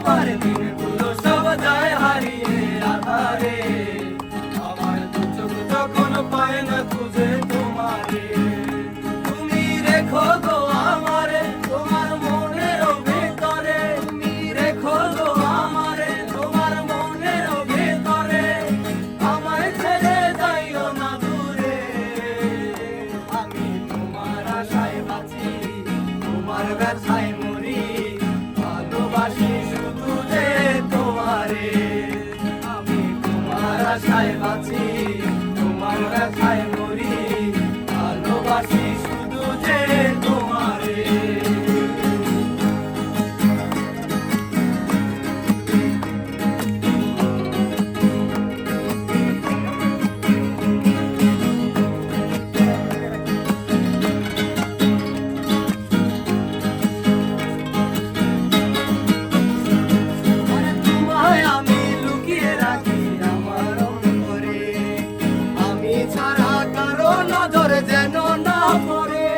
আমার দিনগুলো সব যায় হারিয়ে আধারে, আমার দু চোখ যখন পায় না খুঁজে তোমারে। তুমি রেখো গো আমারে তোমার মনের ভিতরে, তুমি রেখো গো আমারে তোমার মনের ভিতরে, আমায় ছেড়ে যাইও না দূরে। আমি তোমার আশায় বাঁচি, তোমার ব্যথায় মরি, ভালোবাসি শুধু যে তোমারে। আমি তোমার আশায় বাঁচি, তোমার ব্যথায় মরি, ভালোবাসি শুধু যে তোমারে। তোমায় আমি লুকিয়ে রাখি আমার অন্তরে, আমি ছাড়া কারো নজর যেন না পড়ে।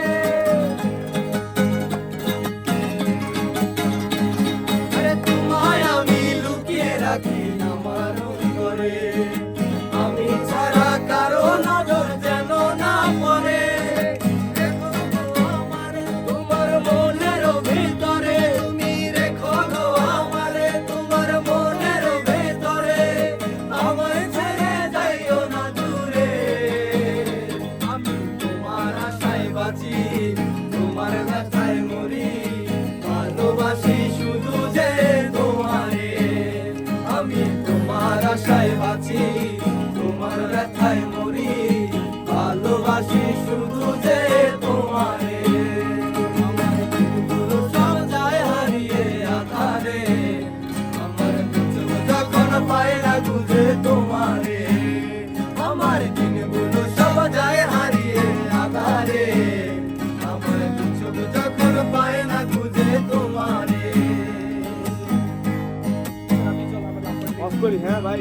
তোমায় আমি লুকিয়ে রাখি আমার অন্তরে, আমি ছাড়া কারো নজর যেন না পড়ে। রেখো গো আমারে তোমার মনের ভিতরে, তুমি রেখো গো আমারে তোমার মনের ভিতরে, আমায় ছেড়ে যাইও না দূরে। আমি তোমার আশায় বাঁচি, তোমার ব্যথায় মরি, ভালোবাসি শুধু যে তোমারে। আমি তোমার আশায় বাঁচি, তোমার ব্যথায় মরি, ভালোবাসি শুধু যে তোমারে। আমার দিনগুলো সব যায় হারিয়ে আধারে, আমার দু চোখ যখন পায় না খুঁজে তোমারে। আমার দিনগুলো সব যায় হারিয়ে আধারে, আমার দু চোখ যখন পায় না খুঁজে তোমারে। অফ করি, হ্যাঁ ভাই।